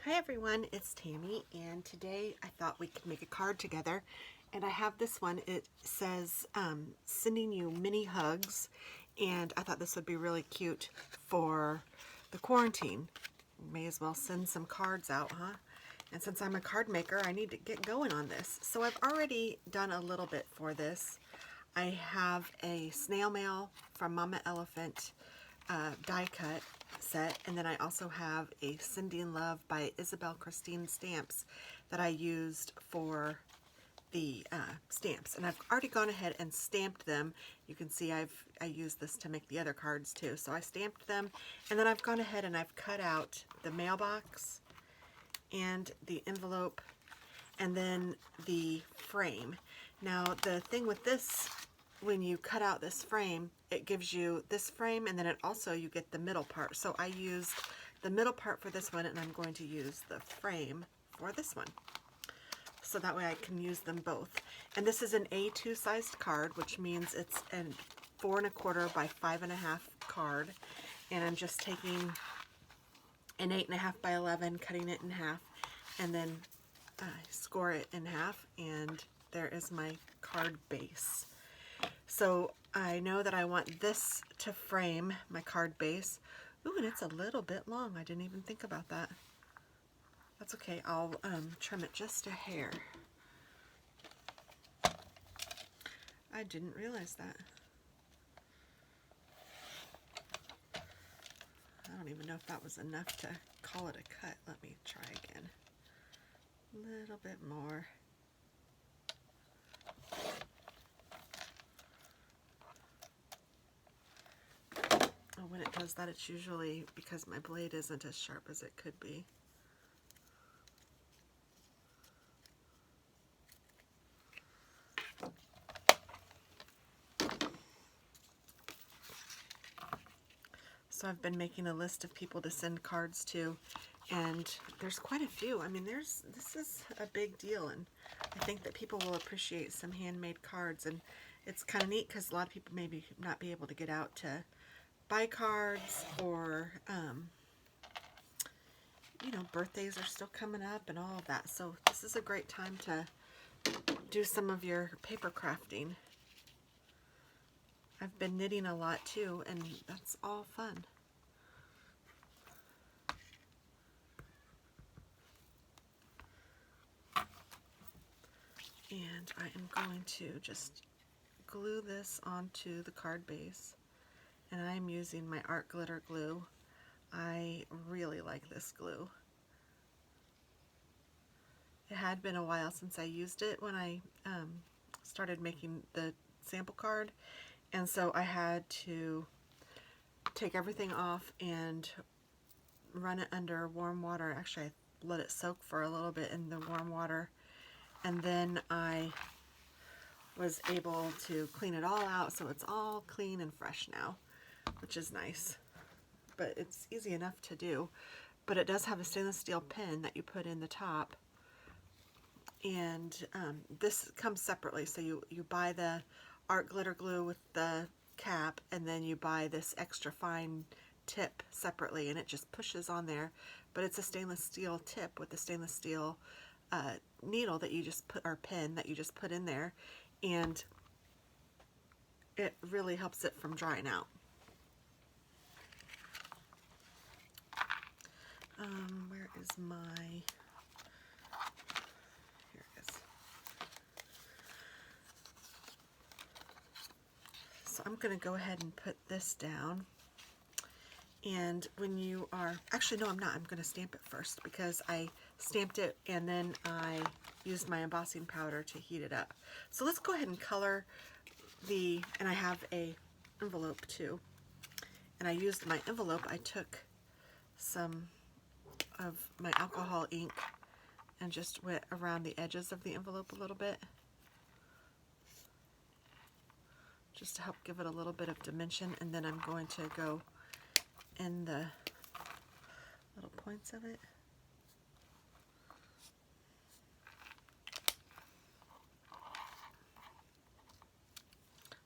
Hi everyone, it's Tammy, and today I thought we could make a card together. And I have this one. It says sending you mini hugs, and I thought this would be really cute for the quarantine. May as well send some cards out, huh? And since I'm a card maker, I need to get going on this. So I've already done a little bit for this. I have a snail mail from Mama Elephant die cut set, and then I also have a Sending Love by Isabel Christine stamps that I used for the stamps, and I've already gone ahead and stamped them. You can see I used this to make the other cards too. So I stamped them, and then I've gone ahead and I've cut out the mailbox and the envelope and then the frame. Now the thing with this, when you cut out this frame, it gives you this frame, and then it also, you get the middle part. So I used the middle part for this one, and I'm going to use the frame for this one. So that way I can use them both. And this is an A2 sized card, which means it's a 4 1/4 by 5 1/2 card. And I'm just taking an 8 1/2 by 11, cutting it in half, and then score it in half, and there is my card base. So I know that I want this to frame my card base. Ooh, and it's a little bit long. I didn't even think about that. That's okay. I'll trim it just a hair. I didn't realize that. I don't even know if that was enough to call it a cut. Let me try again. A little bit more. Oh, when it does that, it's usually because my blade isn't as sharp as it could be. So I've been making a list of people to send cards to, and there's quite a few. I mean, this is a big deal, and I think that people will appreciate some handmade cards. And it's kind of neat because a lot of people maybe not be able to get out to buy cards, or you know, birthdays are still coming up and all of that. So this is a great time to do some of your paper crafting. I've been knitting a lot too, and that's all fun. And I am going to just glue this onto the card base, and I'm using my art glitter glue. I really like this glue. It had been a while since I used it when I started making the sample card, and so I had to take everything off and run it under warm water. Actually, I let it soak for a little bit in the warm water, and then I was able to clean it all out, so it's all clean and fresh now, which is nice. But it's easy enough to do. But it does have a stainless steel pin that you put in the top, and this comes separately. So you buy the art glitter glue with the cap, and then you buy this extra fine tip separately, and it just pushes on there. But it's a stainless steel tip with a stainless steel needle that you just put, or pin that you just put in there, and it really helps it from drying out. Where is my, here it is. So I'm going to go ahead and put this down. And when you are, actually no, I'm not. I'm going to stamp it first, because I stamped it and then I used my embossing powder to heat it up. So let's go ahead and color the, and I have a envelope too. And I used my envelope, I took some of my alcohol ink and just went around the edges of the envelope a little bit, just to help give it a little bit of dimension. And then I'm going to go in the little points of it.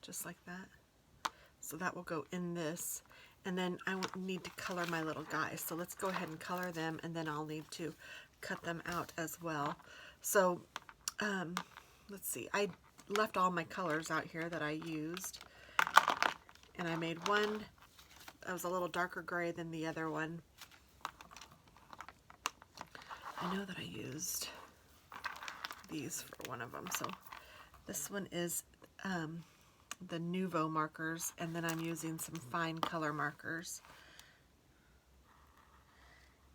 Just like that. So that will go in this. And then I need to color my little guys. So let's go ahead and color them, and then I'll need to cut them out as well. So let's see. I left all my colors out here that I used. And I made one that was a little darker gray than the other one. I know that I used these for one of them. So this one is the Nuvo markers, and then I'm using some fine color markers.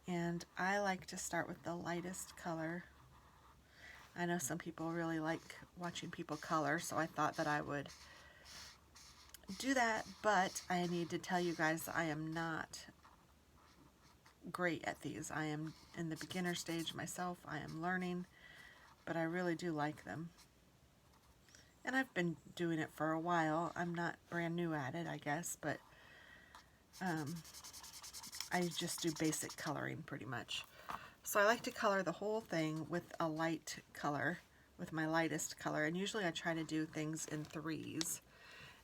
And I like to start with the lightest color. I know some people really like watching people color, so I thought that I would do that, but I need to tell you guys I am not great at these. I am in the beginner stage myself. I am learning, but I really do like them. And I've been doing it for a while. I'm not brand new at it, I guess, but I just do basic coloring pretty much. So I like to color the whole thing with a light color, with my lightest color, and usually I try to do things in threes.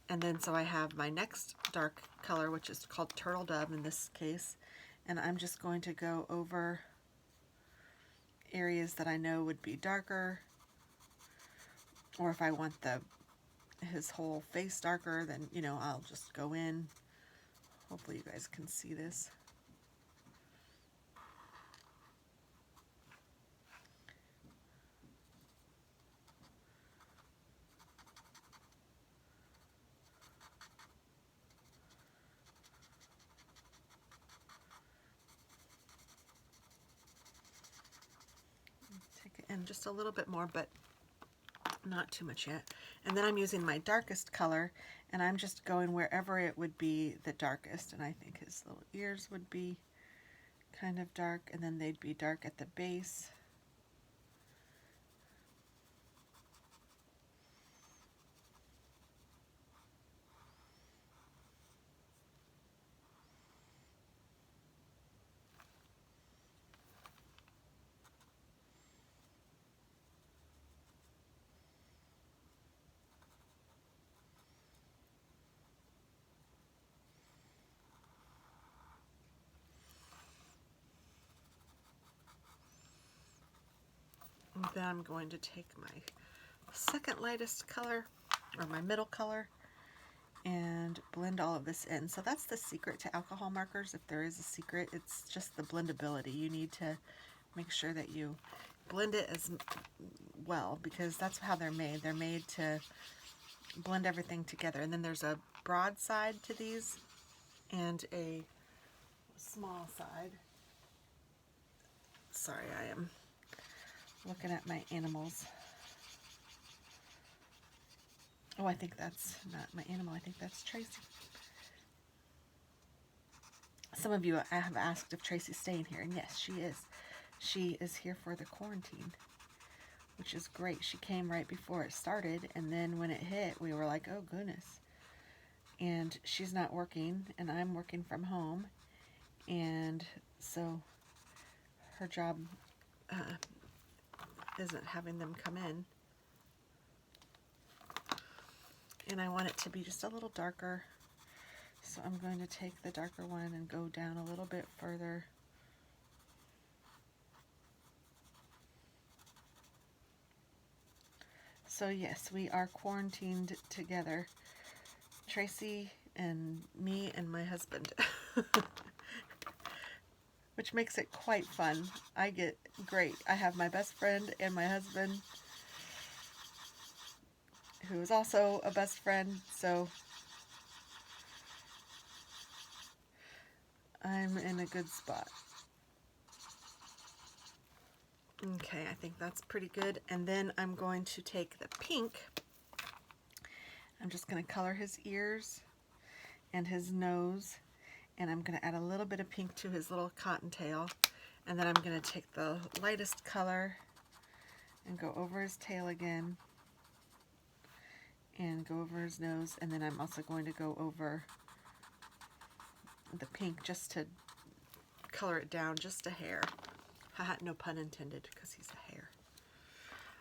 And then so I have my next dark color, which is called Turtle Dove in this case, and I'm just going to go over areas that I know would be darker, or if I want his whole face darker, then, you know, I'll just go in. Hopefully you guys can see this. Take it in just a little bit more, but not too much yet. And then I'm using my darkest color, and I'm just going wherever it would be the darkest. And I think his little ears would be kind of dark, and then they'd be dark at the base. And then I'm going to take my second lightest color, or my middle color, and blend all of this in. So that's the secret to alcohol markers. If there is a secret, it's just the blendability. You need to make sure that you blend it as well, because that's how they're made. They're made to blend everything together. And then there's a broad side to these and a small side. Sorry, I am looking at my animals. Oh, I think that's not my animal. I think that's Tracy. Some of you have asked if Tracy's staying here, and yes, she is. She is here for the quarantine, which is great. She came right before it started, and then when it hit, we were like, oh goodness. And she's not working, and I'm working from home, and so her job isn't having them come in. And I want it to be just a little darker, so I'm going to take the darker one and go down a little bit further. So yes, we are quarantined together, Tracy and me and my husband, which makes it quite fun. I get great. I have my best friend and my husband, who is also a best friend, so I'm in a good spot. Okay, I think that's pretty good. And then I'm going to take the pink. I'm just going to color his ears and his nose, and I'm going to add a little bit of pink to his little cottontail. And then I'm going to take the lightest color and go over his tail again, and go over his nose, and then I'm also going to go over the pink just to color it down just a hair. Haha, no pun intended, because he's a hare.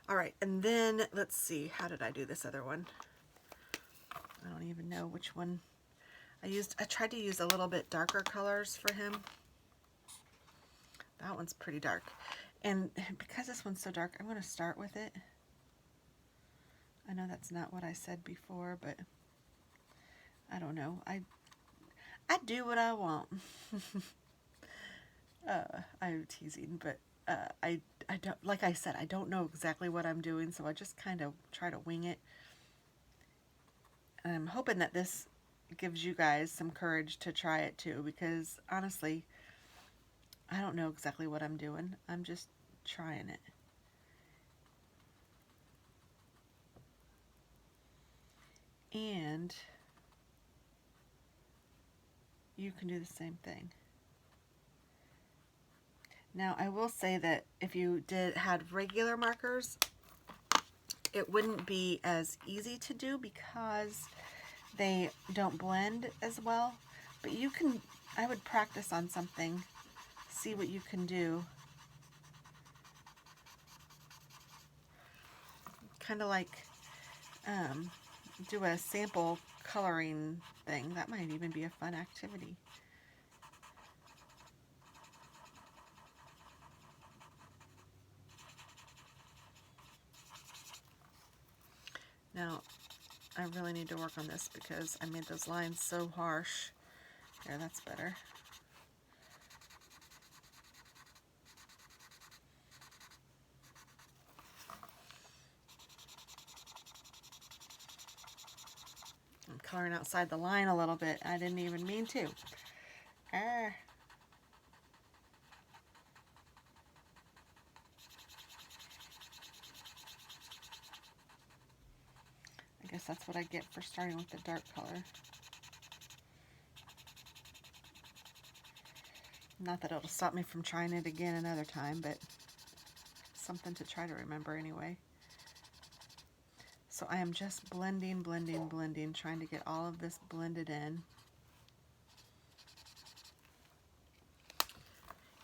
Alright, and then let's see, how did I do this other one? I don't even know which one. I tried to use a little bit darker colors for him. That one's pretty dark. And because this one's so dark, I'm going to start with it. I know that's not what I said before, but I don't know. I do what I want. I'm teasing, but I don't, like I said, I don't know exactly what I'm doing, so I just kind of try to wing it. And I'm hoping that this gives you guys some courage to try it too, because honestly, I don't know exactly what I'm doing. I'm just trying it. And you can do the same thing. Now, I will say that if you had regular markers, it wouldn't be as easy to do because they don't blend as well. But you can, I would practice on something, see what you can do. Kind of like do a sample coloring thing. That might even be a fun activity. Now, I really need to work on this because I made those lines so harsh. There, that's better. I'm coloring outside the line a little bit. I didn't even mean to. I guess that's what I get for starting with the dark color. Not that it'll stop me from trying it again another time, but something to try to remember anyway. So I am just blending, blending, blending, trying to get all of this blended in.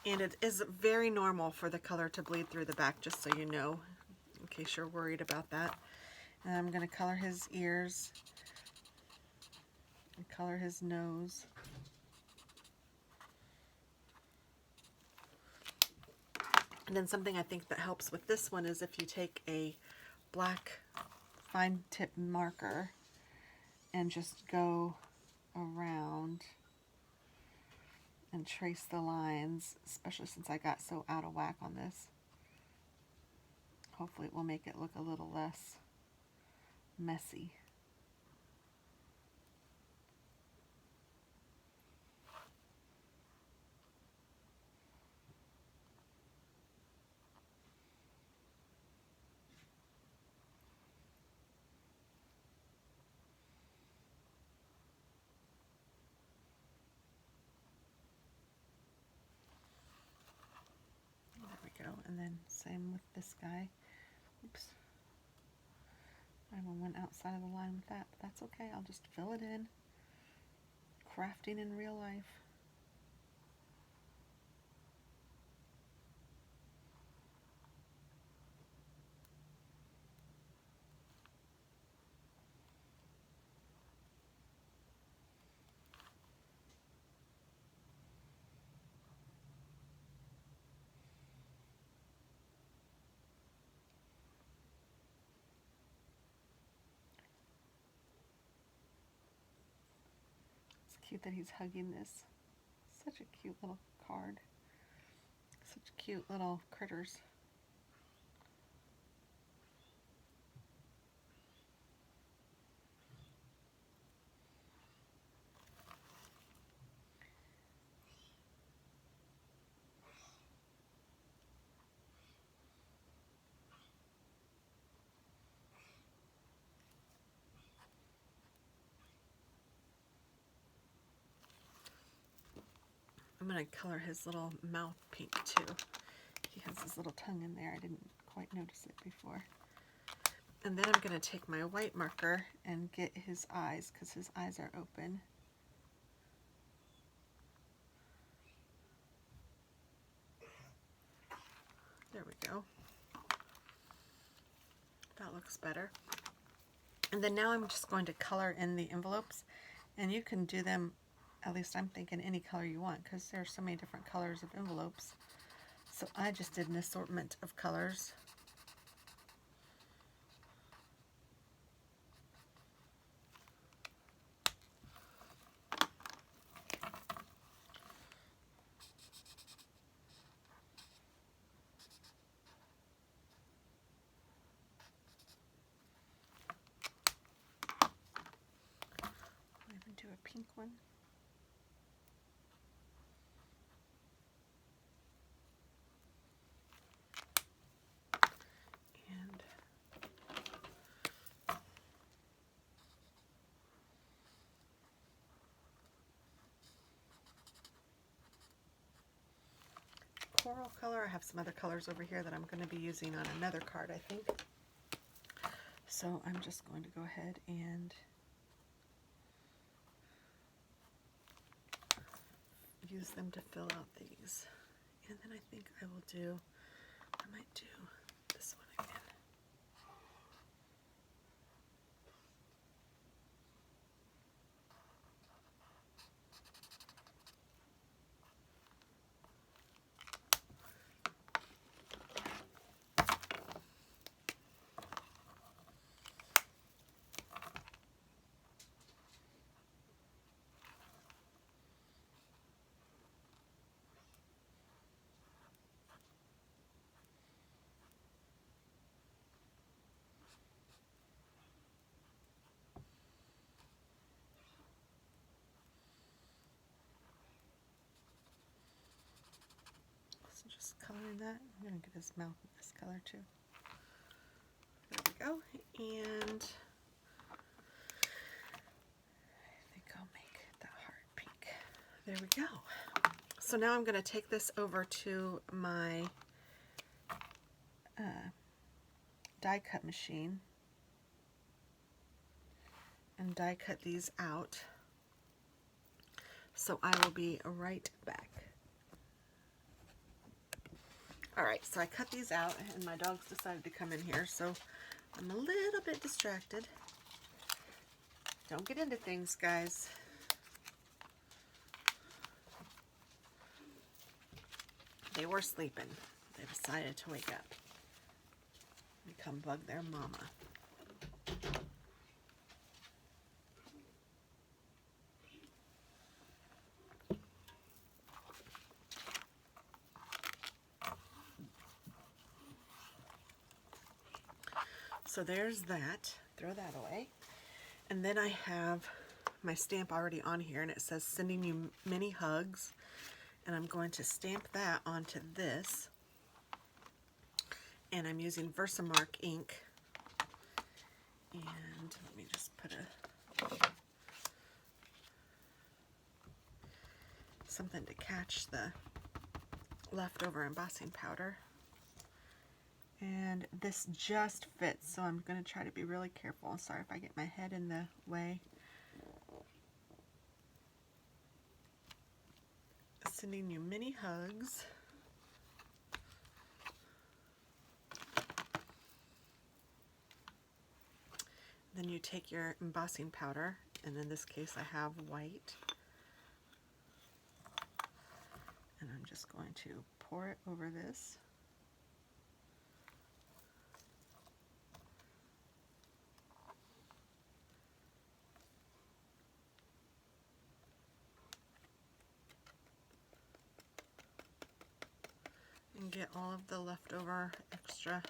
And it is very normal for the color to bleed through the back, just so you know, in case you're worried about that. And I'm going to color his ears and color his nose. And then something I think that helps with this one is if you take a black fine tip marker and just go around and trace the lines, especially since I got so out of whack on this. Hopefully it will make it look a little less messy. There we go. And then same with this guy. Oops. I went outside of the line with that, but that's okay. I'll just fill it in. Crafting in real life. Cute that he's hugging this. Such a cute little card. Such cute little critters. I'm going to color his little mouth pink too. He has his little tongue in there. I didn't quite notice it before. And then I'm going to take my white marker and get his eyes, because his eyes are open. There we go. That looks better. And then now I'm just going to color in the envelopes And you can do them, at least I'm thinking, any color you want, because there are so many different colors of envelopes. So I just did an assortment of colors. I'll even do a pink one. And coral color. I have some other colors over here that I'm going to be using on another card, I think. So I'm just going to go ahead and use them to fill out these. And then I think I might do this one again. So just coloring that. I'm going to get his mouth this color too. There we go. And I think I'll make the heart pink. There we go. So now I'm going to take this over to my die cut machine and die cut these out. So I will be right back. Alright, so I cut these out and my dogs decided to come in here, so I'm a little bit distracted. Don't get into things, guys. They were sleeping. They decided to wake up and come bug their mama. So there's that. Throw that away. And then I have my stamp already on here, and it says sending you many hugs. And I'm going to stamp that onto this. And I'm using Versamark ink. And let me just put something to catch the leftover embossing powder. And this just fits, so I'm going to try to be really careful. Sorry if I get my head in the way. Sending you many hugs. Then you take your embossing powder, and in this case I have white. And I'm just going to pour it over this. And get all of the leftover extra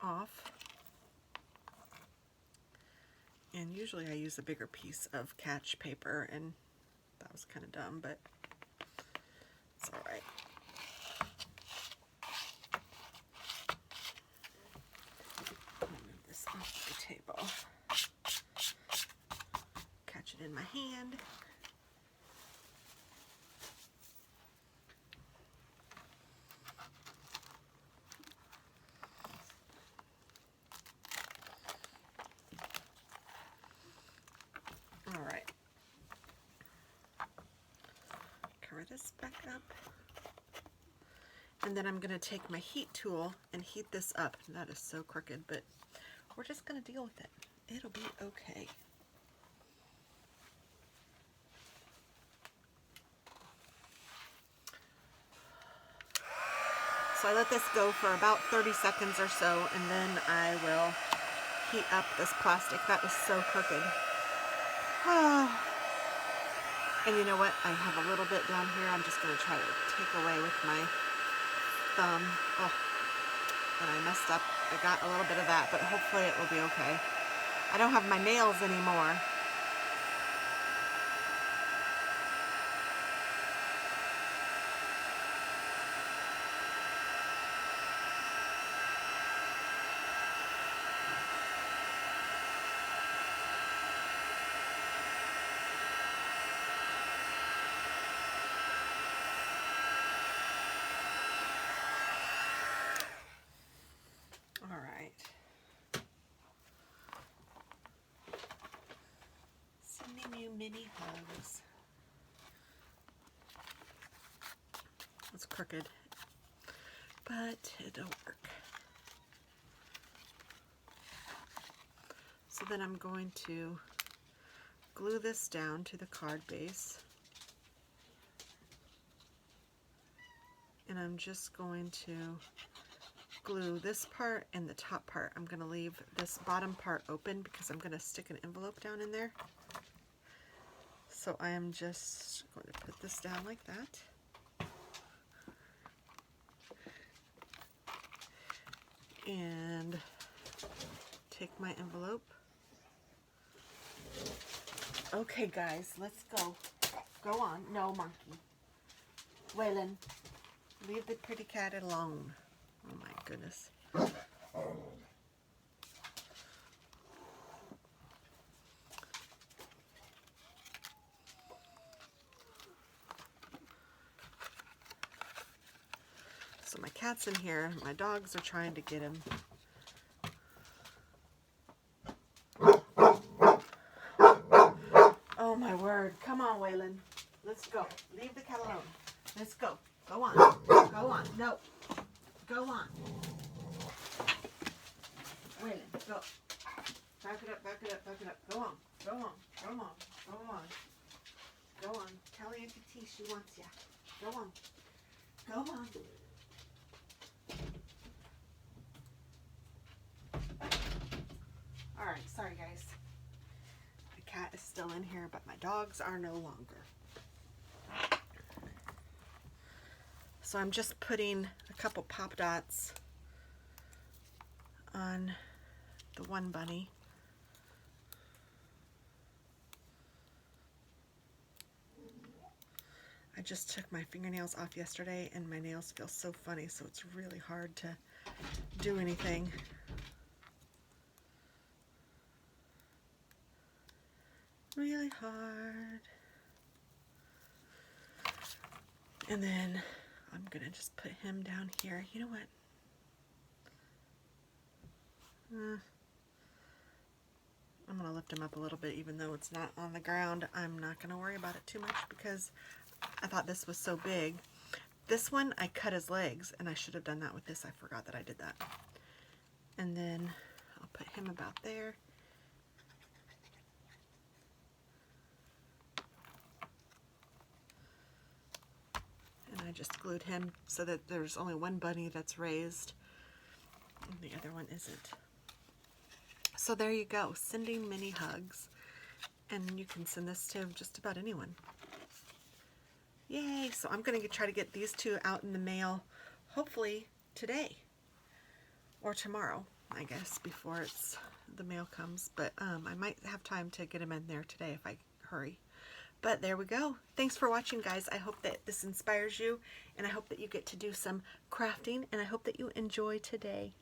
off. And usually I use a bigger piece of catch paper, and that was kind of dumb, but it's all right. I'll move this off the table. Catch it in my hand. All right. Cover this back up. And then I'm going to take my heat tool and heat this up. That is so crooked, but we're just going to deal with it. It'll be okay. So I let this go for about 30 seconds or so, and then I will heat up this plastic. That is so crooked. And you know what? I have a little bit down here. I'm just going to try to take away with my thumb. Oh, and I messed up. I got a little bit of that, but hopefully it will be okay. I don't have my nails anymore. All right. Sending you mini hugs. It's crooked, but it'll work. So then I'm going to glue this down to the card base. And I'm just going to glue this part and the top part. I'm going to leave this bottom part open because I'm going to stick an envelope down in there. So I am just going to put this down like that. And take my envelope. Okay guys, let's go. Go on. No, monkey. Waylon, leave the pretty cat alone. Oh my goodness. So my cat's in here. My dogs are trying to get him. Oh my word. Come on, Waylon. Let's go. Leave the cat alone. Let's go. Go on. Go on. No. Go on. Waylon, go. Back it up, back it up, back it up. Go on. Go on. Go on. Go on. Go on. Tell Auntie T she wants ya. Go on. Go on. Alright, sorry guys. The cat is still in here, but my dogs are no longer. So I'm just putting a couple pop dots on the one bunny. I just took my fingernails off yesterday and my nails feel so funny, so it's really hard to do anything. Really hard. And then I'm gonna just put him down here. You know what? I'm gonna lift him up a little bit even though it's not on the ground. I'm not gonna worry about it too much because I thought this was so big. This one I cut his legs and I should have done that with this. I forgot that I did that. And then I'll put him about there. And I just glued him so that there's only one bunny that's raised and the other one isn't. So there you go, sending mini hugs. And you can send this to just about anyone. Yay! So I'm going to try to get these two out in the mail, hopefully today or tomorrow, I guess, before the mail comes. But I might have time to get them in there today if I hurry. But there we go. Thanks for watching, guys. I hope that this inspires you, and I hope that you get to do some crafting, and I hope that you enjoy today.